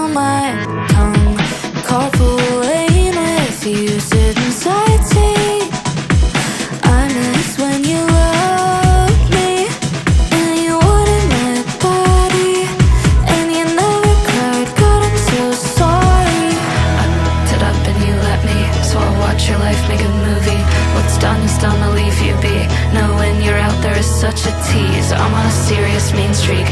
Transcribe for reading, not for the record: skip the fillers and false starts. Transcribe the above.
on my tongue. Carpool lane with you, sitting sightseeing. I miss when you loved me and you wanted my body, and you never cried. God, I'm so sorry. I fucked it up and you let me, so I'll watch your life make a movie. What's done is done, I'll leave you be. Know when you're out there is such a tease. I'm on a serious mean streak.